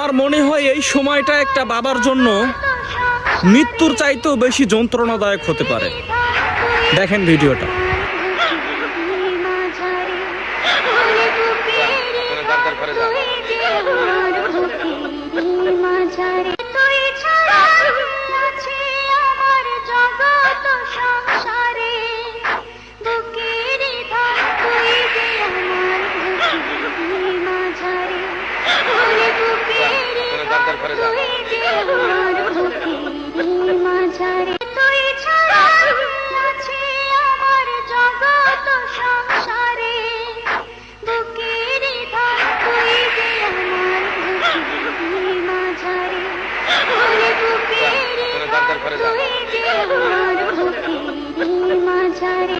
আমার মনে হয় এই সময়টা একটা বাবার জন্য মৃত্যুর চাইতেও বেশি যন্ত্রণাদায়ক হতে পারে। দেখেন ভিডিওটা। মাঝারে